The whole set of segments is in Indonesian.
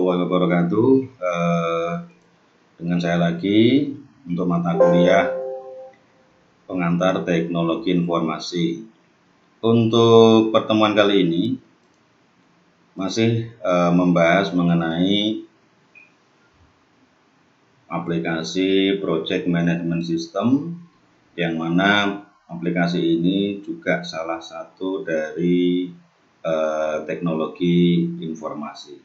warahmatullahi wabarakatuh. Dengan saya lagi untuk mata kuliah pengantar teknologi informasi. Untuk pertemuan kali ini masih membahas mengenai aplikasi Project Management System, yang mana aplikasi ini juga salah satu dari teknologi informasi.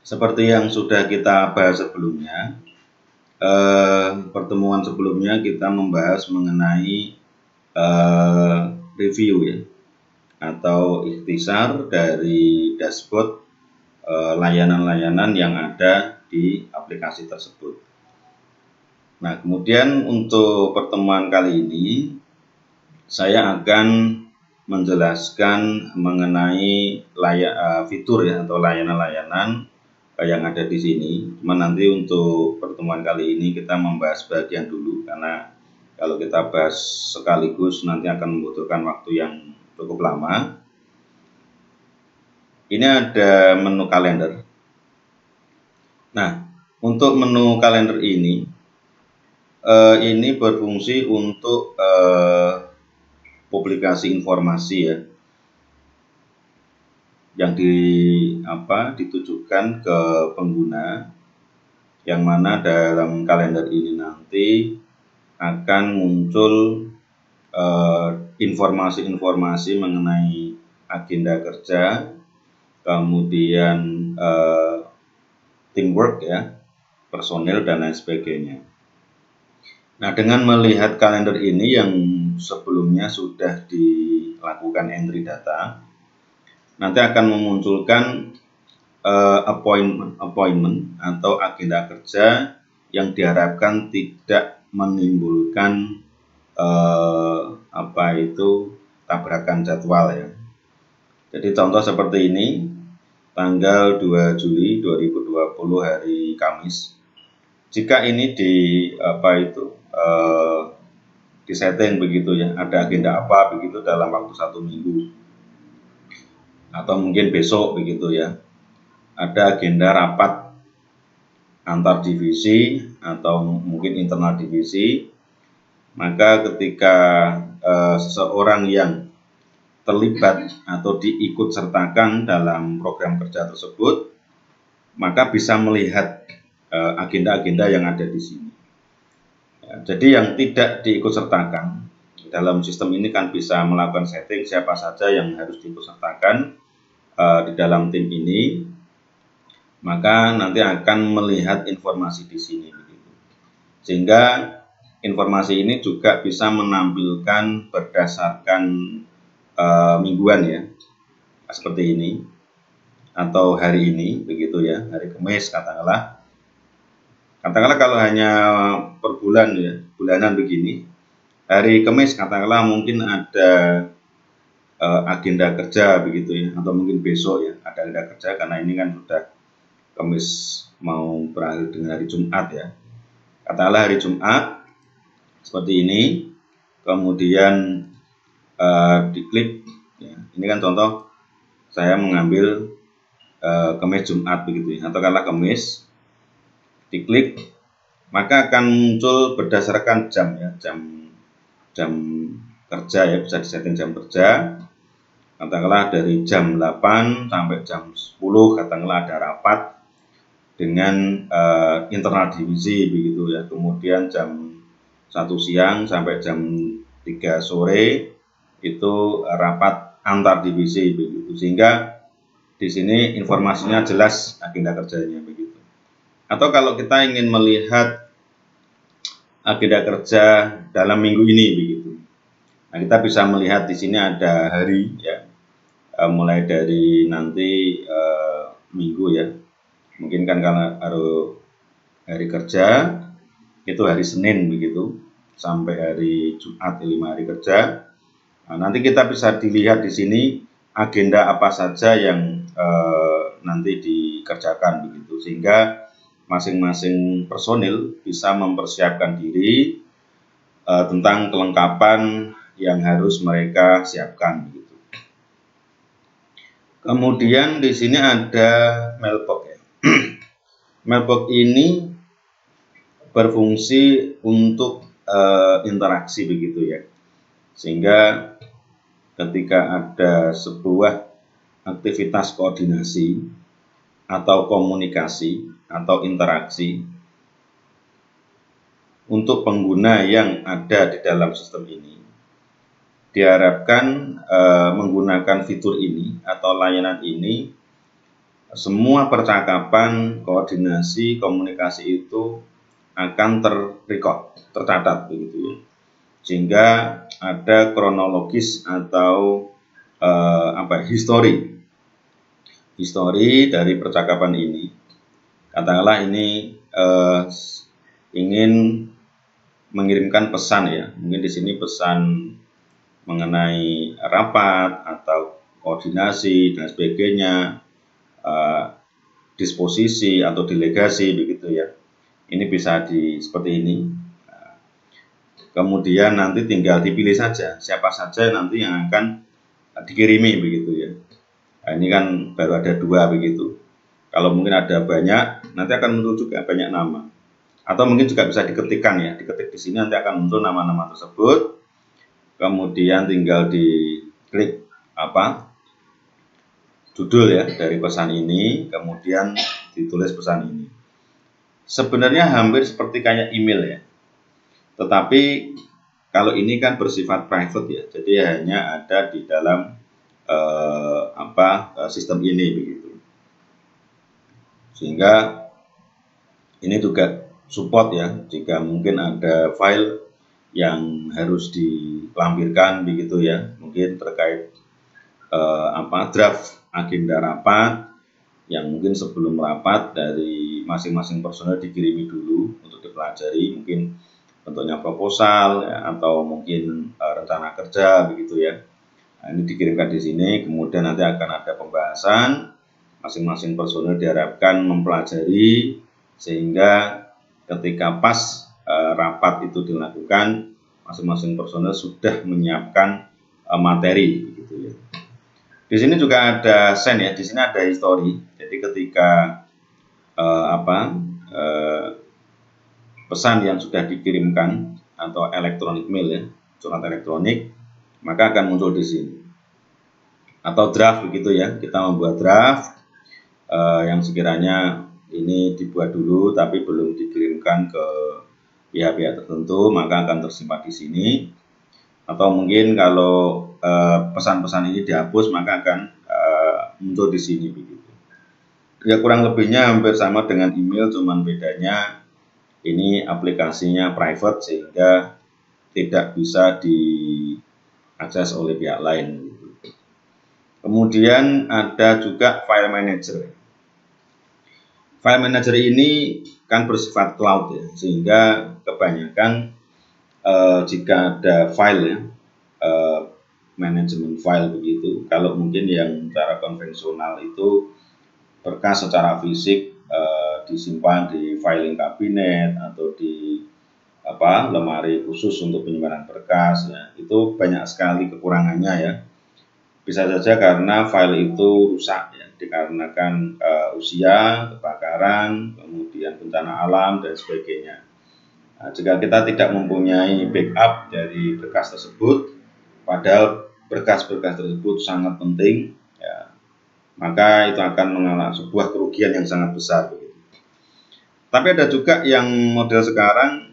Seperti yang sudah kita bahas sebelumnya, pertemuan sebelumnya kita membahas mengenai review ya, atau ikhtisar dari dashboard layanan-layanan yang ada di aplikasi tersebut. Nah, kemudian untuk pertemuan kali ini saya akan menjelaskan mengenai fitur ya, atau layanan-layanan yang ada di sini. Cuma nanti untuk pertemuan kali ini kita membahas bagian dulu, karena kalau kita bahas sekaligus nanti akan membutuhkan waktu yang cukup lama. Ini ada menu kalender. Nah, untuk menu kalender ini berfungsi untuk publikasi informasi ya, yang ditujukan ke pengguna, yang mana dalam kalender ini nanti akan muncul informasi-informasi mengenai agenda kerja, kemudian teamwork ya, personil dan lain sebagainya. Nah, dengan melihat kalender ini yang sebelumnya sudah dilakukan entry data, nanti akan memunculkan appointment atau agenda kerja yang diharapkan tidak menimbulkan tabrakan jadwal ya. Jadi contoh seperti ini, tanggal 2 Juli 2020 hari Kamis. Jika ini disetting begitu ya, ada agenda apa begitu dalam waktu 1 minggu, atau mungkin besok begitu ya, ada agenda rapat antar divisi atau mungkin internal divisi, maka ketika seseorang yang terlibat atau diikut sertakan dalam program kerja tersebut, maka bisa melihat agenda-agenda yang ada di sini. Ya, jadi yang tidak diikut sertakan dalam sistem ini kan bisa melakukan setting siapa saja yang harus diikut sertakan di dalam tim ini, maka nanti akan melihat informasi di sini begitu. Sehingga informasi ini juga bisa menampilkan berdasarkan mingguan ya, seperti ini, atau hari ini begitu ya, hari Kamis katakanlah kalau hanya per bulan ya, bulanan begini, hari Kamis katakanlah mungkin ada agenda kerja begitu ya, atau mungkin besok ya ada agenda kerja, karena ini kan sudah Kamis mau berakhir dengan hari Jumat ya. Katakanlah hari Jumat seperti ini, kemudian diklik ya. Ini kan contoh saya mengambil Kamis Jumat begitu ya, atau katakanlah Kamis, diklik maka akan muncul berdasarkan jam ya, jam kerja ya, bisa disetting jam kerja. Katakanlah dari jam 8 sampai jam 10 katakanlah ada rapat dengan internal divisi begitu ya. Kemudian jam 1 siang sampai jam 3 sore itu rapat antar divisi begitu. Sehingga di sini informasinya jelas agenda kerjanya begitu. Atau kalau kita ingin melihat agenda kerja dalam minggu ini begitu. Nah, kita bisa melihat di sini ada hari ya, mulai dari nanti minggu ya. Mungkin kan karena hari kerja itu hari Senin begitu, sampai hari Jumat 5 hari kerja. Nah, nanti kita bisa dilihat di sini agenda apa saja yang nanti dikerjakan begitu, sehingga masing-masing personil bisa mempersiapkan diri tentang kelengkapan yang harus mereka siapkan begitu. Kemudian di sini ada mailbox ya. Mailbox ini berfungsi untuk interaksi begitu ya, sehingga ketika ada sebuah aktivitas koordinasi atau komunikasi atau interaksi untuk pengguna yang ada di dalam sistem ini, diharapkan menggunakan fitur ini atau layanan ini, semua percakapan, koordinasi, komunikasi itu akan terrecord, tercatat begitu ya. Sehingga ada kronologis atau histori dari percakapan ini. Katakanlah ini ingin mengirimkan pesan ya, mungkin di sini pesan mengenai rapat atau koordinasi dan sebagainya, disposisi atau delegasi begitu ya. Ini bisa seperti ini. Kemudian nanti tinggal dipilih saja siapa saja nanti yang akan dikirimi begitu ya. Nah, ini kan baru ada 2 begitu. Kalau mungkin ada banyak, nanti akan muncul juga banyak nama. Atau mungkin juga bisa diketikkan ya, diketik di sini nanti akan muncul nama-nama tersebut. Kemudian tinggal diklik judul ya dari pesan ini, kemudian ditulis pesan ini. Sebenarnya hampir seperti kayak email ya. Tetapi kalau ini kan bersifat private ya, jadi hanya ada di dalam sistem ini begitu. Sehingga ini juga support ya, jika mungkin ada file yang harus dilampirkan begitu ya, mungkin terkait draft agenda rapat yang mungkin sebelum rapat dari masing-masing personel dikirimi dulu untuk dipelajari, mungkin bentuknya proposal ya, atau mungkin rencana kerja begitu ya. Nah, ini dikirimkan di sini, kemudian nanti akan ada pembahasan, masing-masing personel diharapkan mempelajari sehingga ketika pas rapat itu dilakukan, masing-masing personel sudah menyiapkan materi begitu ya. Di sini juga ada send ya, di sini ada history. Jadi ketika pesan yang sudah dikirimkan atau elektronik mail ya, surat elektronik, maka akan muncul di sini. Atau draft begitu ya, kita membuat draft yang sekiranya ini dibuat dulu tapi belum dikirimkan ke pihak-pihak tertentu, maka akan tersimpan di sini. Atau mungkin kalau pesan-pesan ini dihapus, maka akan muncul di sini begitu. Ya kurang lebihnya hampir sama dengan email, cuman bedanya ini aplikasinya private sehingga tidak bisa diakses oleh pihak lain. Kemudian ada juga file manager. File manager ini kan bersifat cloud ya, sehingga kebanyakan jika ada file ya, manajemen file begitu. Kalau mungkin yang cara konvensional itu berkas secara fisik disimpan di filing kabinet atau di lemari khusus untuk penyimpanan berkas ya. Itu banyak sekali kekurangannya ya. Bisa saja karena file itu rusak ya, dikarenakan usia, kebakaran, kemudian bencana alam dan sebagainya. Nah, jika kita tidak mempunyai backup dari berkas tersebut, padahal berkas-berkas tersebut sangat penting, ya, maka itu akan mengalami sebuah kerugian yang sangat besar. Tapi ada juga yang model sekarang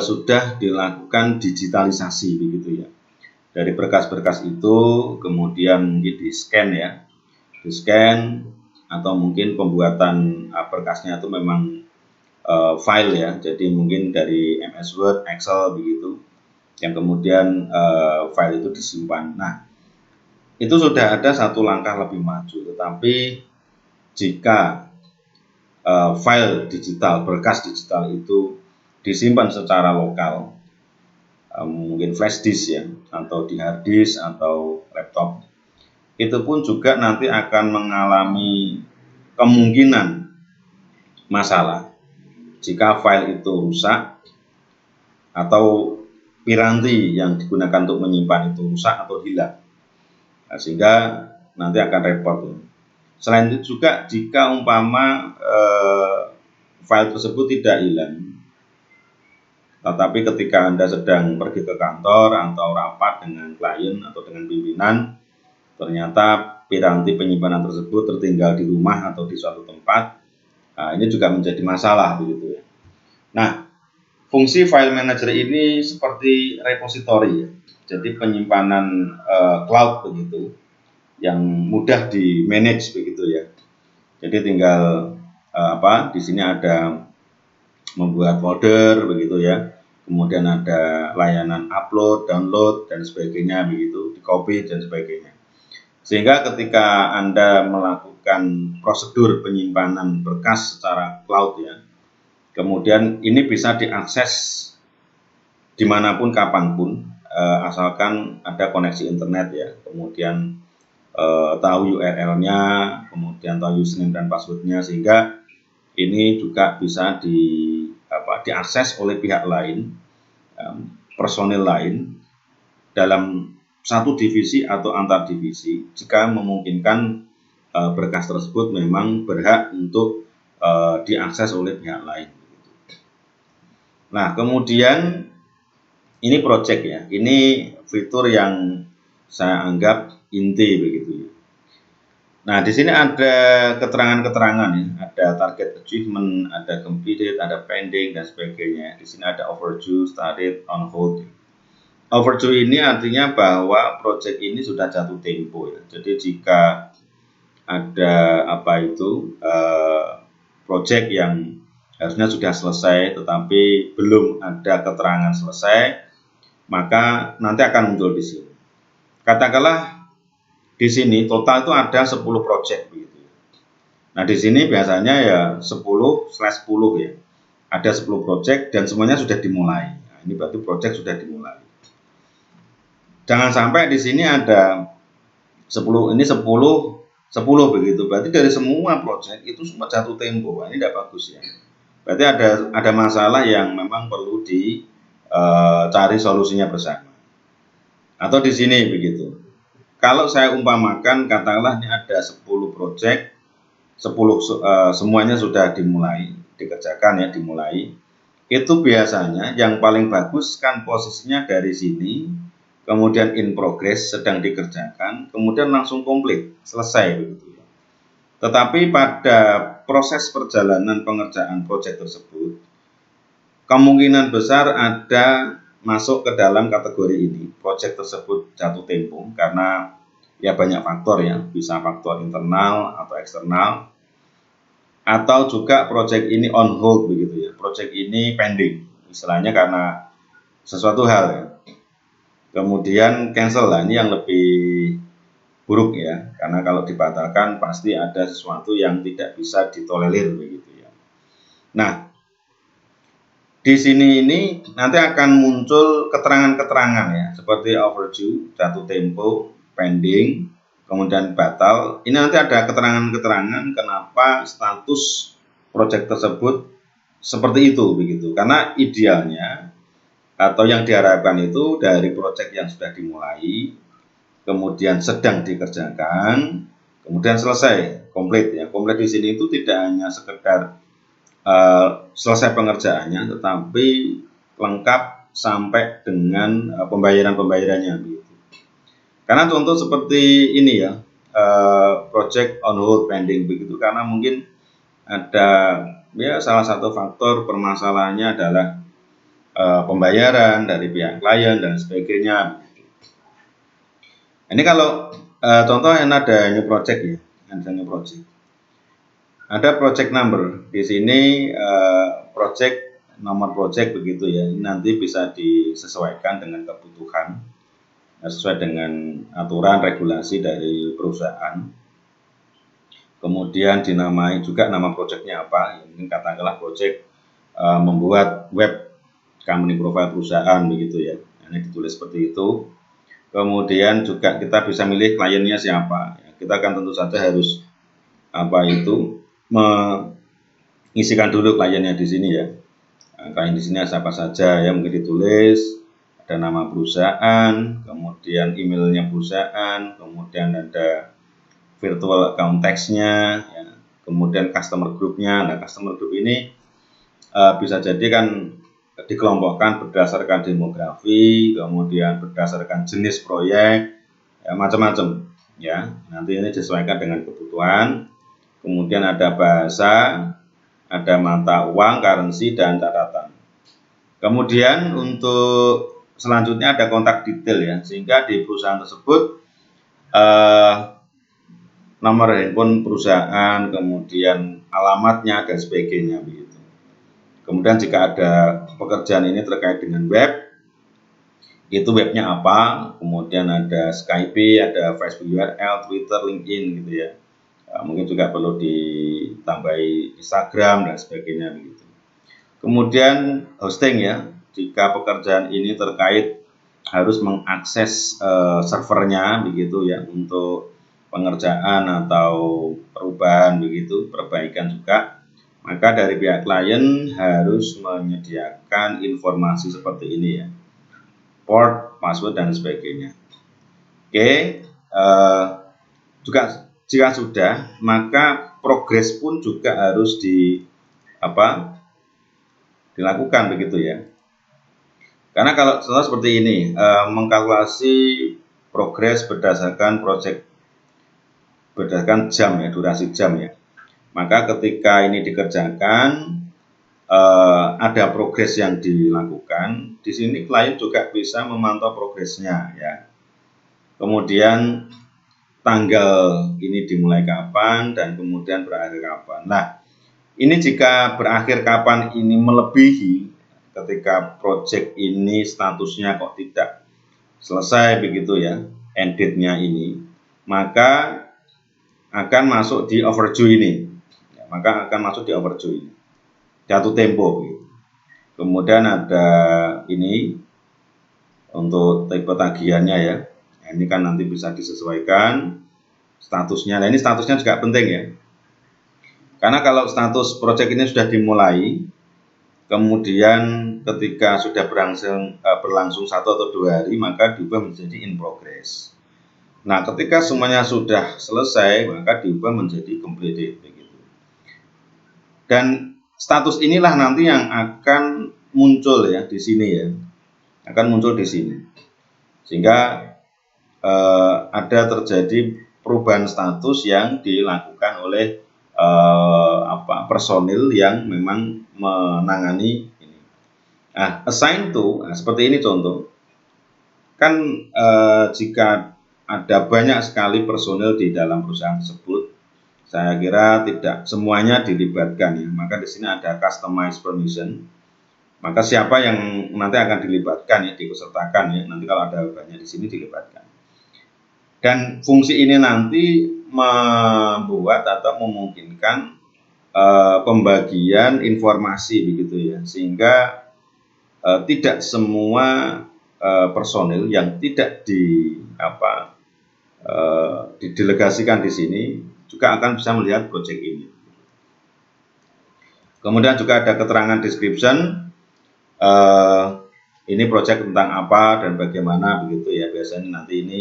sudah dilakukan digitalisasi begitu ya. Dari berkas-berkas itu kemudian mungkin di-scan ya, di-scan atau mungkin pembuatan berkasnya itu memang file ya, jadi mungkin dari MS Word, Excel begitu, yang kemudian file itu disimpan. Nah, itu sudah ada satu langkah lebih maju, tetapi jika file digital, berkas digital itu disimpan secara lokal, mungkin flash disk ya, atau di hard disk atau laptop, itu pun juga nanti akan mengalami kemungkinan masalah jika file itu rusak atau piranti yang digunakan untuk menyimpan itu rusak atau hilang. Nah, sehingga nanti akan repot. Selain itu juga jika umpama file tersebut tidak hilang, tetapi ketika Anda sedang pergi ke kantor atau rapat dengan klien atau dengan pimpinan, ternyata piranti penyimpanan tersebut tertinggal di rumah atau di suatu tempat, nah, ini juga menjadi masalah begitu ya. Nah, fungsi file manager ini seperti repository ya. Jadi penyimpanan cloud begitu yang mudah di manage begitu ya. Jadi tinggal di sini ada membuat folder begitu ya. Kemudian ada layanan upload, download dan sebagainya begitu, di copy dan sebagainya. Sehingga ketika Anda melakukan prosedur penyimpanan berkas secara cloud ya, kemudian ini bisa diakses dimanapun kapanpun, asalkan ada koneksi internet ya, kemudian tahu URL-nya, kemudian tahu username dan password-nya, sehingga ini juga bisa diakses oleh pihak lain, personil lain dalam satu divisi atau antar divisi jika memungkinkan berkas tersebut memang berhak untuk diakses oleh pihak lain. Nah, kemudian ini project ya, ini fitur yang saya anggap inti begitu ya. Nah, di sini ada keterangan-keterangan ya, ada target achievement, ada completed, ada pending dan sebagainya. Di sini ada overdue, started, on hold. Overdue ini artinya bahwa project ini sudah jatuh tempo ya. Jadi jika ada project yang harusnya sudah selesai tetapi belum ada keterangan selesai, maka nanti akan muncul di sini. Katakanlah di sini total itu ada 10 project begitu. Nah, di sini biasanya ya 10/10 ya. Ada 10 project dan semuanya sudah dimulai. Nah, ini berarti project sudah dimulai. Jangan sampai di sini ada 10 begitu. Berarti dari semua project itu semua jatuh tempo. Nah, ini tidak bagus ya. Berarti ada masalah yang memang perlu dicari solusinya bersama. Atau di sini begitu. Kalau saya umpamakan, katakanlah ini ada 10 project, 10 semuanya sudah dikerjakan ya, dimulai. Itu biasanya yang paling bagus kan posisinya dari sini, kemudian in progress, sedang dikerjakan, kemudian langsung komplit, selesai begitu ya. Tetapi pada proses perjalanan pengerjaan project tersebut, kemungkinan besar ada masuk ke dalam kategori ini, project tersebut jatuh tempo karena ya banyak faktor ya, bisa faktor internal atau eksternal, atau juga project ini on hold begitu ya, project ini pending, istilahnya karena sesuatu hal ya, kemudian cancel lah, ini yang lebih buruk ya, karena kalau dibatalkan pasti ada sesuatu yang tidak bisa ditolerir begitu ya. Nah, di sini ini nanti akan muncul keterangan-keterangan ya, seperti overdue, jatuh tempo, pending, kemudian batal. Ini nanti ada keterangan-keterangan kenapa status proyek tersebut seperti itu begitu. Karena idealnya atau yang diharapkan itu dari proyek yang sudah dimulai, kemudian sedang dikerjakan, kemudian selesai, komplit ya. Komplit di sini itu tidak hanya sekedar selesai pengerjaannya, tetapi lengkap sampai dengan pembayarannya begitu. Karena contoh seperti ini ya, project on hold pending begitu, karena mungkin ada ya salah satu faktor permasalahannya adalah pembayaran dari pihak klien dan sebagainya. Ini kalau contoh yang ada new project ya, ada new project. Ada project number di sini, nomor project begitu ya. Ini nanti bisa disesuaikan dengan kebutuhan, sesuai dengan aturan regulasi dari perusahaan. Kemudian dinamai juga nama projectnya apa. Ini katakanlah project membuat web company profile perusahaan begitu ya. Ini ditulis seperti itu. Kemudian juga kita bisa milih kliennya siapa. Kita akan tentu saja harus mengisikan dulu kliennya di sini ya. Klien di sini siapa saja ya, mungkin ditulis ada nama perusahaan, kemudian emailnya perusahaan, kemudian ada virtual account text-nya, ya. Kemudian customer group-nya. Nah, customer group ini bisa jadi kan dikelompokkan berdasarkan demografi, kemudian berdasarkan jenis proyek, ya, macam-macam, ya. Nanti ini disesuaikan dengan kebutuhan. Kemudian ada bahasa, ada mata uang, currency, dan catatan. Kemudian untuk selanjutnya ada kontak detail, ya, sehingga di perusahaan tersebut nomor handphone perusahaan, kemudian alamatnya dan sebagainya begitu. Kemudian jika ada pekerjaan ini terkait dengan web, itu webnya apa, kemudian ada Skype, ada Facebook URL, Twitter, LinkedIn gitu ya. Mungkin juga perlu ditambahi Instagram dan sebagainya begitu. Kemudian hosting, ya, jika pekerjaan ini terkait harus mengakses servernya begitu ya untuk pengerjaan atau perubahan begitu, perbaikan juga, maka dari pihak klien harus menyediakan informasi seperti ini ya, port, password, dan sebagainya. Oke, juga jika sudah, maka progres pun juga harus dilakukan begitu ya. Karena kalau seperti ini, mengkalkulasi progres berdasarkan berdasarkan jam ya, durasi jam ya. Maka ketika ini dikerjakan, ada progres yang dilakukan, di sini klien juga bisa memantau progresnya ya. Kemudian tanggal ini dimulai kapan dan kemudian berakhir kapan. Nah, ini jika berakhir kapan ini melebihi ketika project ini statusnya kok tidak selesai begitu ya, end date-nya ini, maka akan masuk di overdue ini. Maka akan masuk di overdue ini. Jatuh tempo gitu. Kemudian ada ini untuk tipe tagihannya ya. Nah, ini kan nanti bisa disesuaikan statusnya. Nah, ini statusnya juga penting ya. Karena kalau status project ini sudah dimulai, kemudian ketika sudah berlangsung 1 atau 2 hari, maka diubah menjadi in progress. Nah, ketika semuanya sudah selesai, maka diubah menjadi completed begitu. Dan status inilah nanti yang akan muncul ya di sini ya, akan muncul di sini, sehingga ada terjadi perubahan status yang dilakukan oleh personil yang memang menangani ini. Nah, assign to, seperti ini contoh. Kan jika ada banyak sekali personil di dalam perusahaan tersebut, saya kira tidak semuanya dilibatkan ya. Maka di sini ada customize permission. Maka siapa yang nanti akan dilibatkan ya, diikutsertakan ya. Nanti kalau ada banyak di sini dilibatkan. Dan fungsi ini nanti membuat atau memungkinkan pembagian informasi begitu ya, sehingga tidak semua personil yang tidak didelegasikan di sini juga akan bisa melihat project ini. Kemudian juga ada keterangan description, ini project tentang apa dan bagaimana begitu ya. Biasanya nanti ini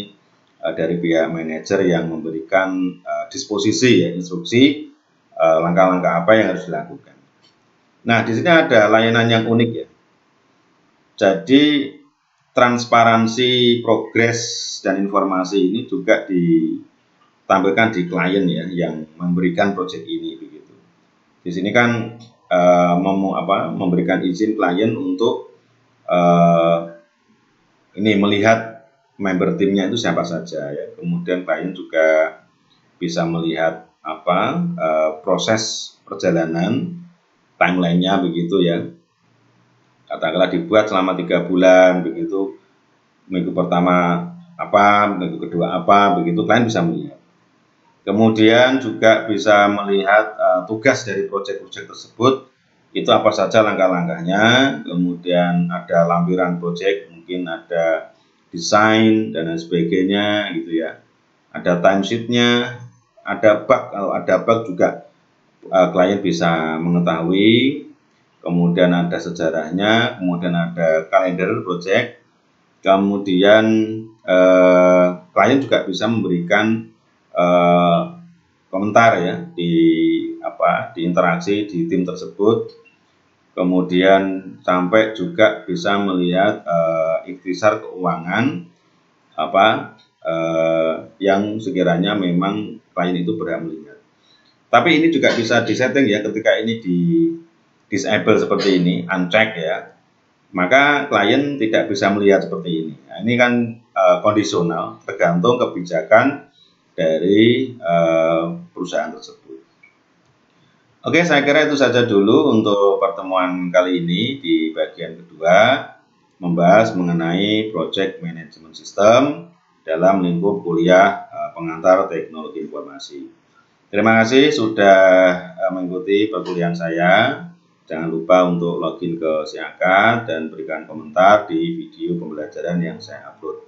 dari pihak manajer yang memberikan disposisi ya, instruksi langkah-langkah apa yang harus dilakukan. Nah, di sini ada layanan yang unik ya. Jadi transparansi progres dan informasi ini juga ditampilkan di klien ya, yang memberikan project ini begitu. Di sini kan memberikan izin klien untuk ini melihat member timnya itu siapa saja ya. Kemudian klien juga bisa melihat proses perjalanan, timelinenya begitu ya. Katakanlah dibuat selama 3 bulan begitu, minggu pertama apa, minggu kedua apa begitu, klien bisa melihat. Kemudian juga bisa melihat tugas dari proyek-proyek tersebut, itu apa saja langkah-langkahnya. Kemudian ada lampiran proyek, mungkin ada desain dan lain sebagainya gitu ya. Ada timesheetnya, ada bug, kalau ada bug juga klien bisa mengetahui. Kemudian ada sejarahnya, kemudian ada kalender project, kemudian klien juga bisa memberikan komentar ya di interaksi di tim tersebut, kemudian sampai juga bisa melihat ikhtisar keuangan yang sekiranya memang klien itu berhak melihat. Tapi ini juga bisa disetting ya, ketika ini di disable seperti ini, uncheck ya, maka klien tidak bisa melihat seperti ini. Nah, ini kan kondisional, tergantung kebijakan dari perusahaan tersebut. Oke, saya kira itu saja dulu untuk pertemuan kali ini di bagian kedua, membahas mengenai Project Management System dalam lingkup kuliah pengantar teknologi informasi. Terima kasih sudah mengikuti perkuliahan saya. Jangan lupa untuk login ke Siakat dan berikan komentar di video pembelajaran yang saya upload.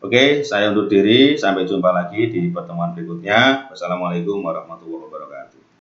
Oke, saya undur diri. Sampai jumpa lagi di pertemuan berikutnya. Wassalamualaikum warahmatullahi wabarakatuh.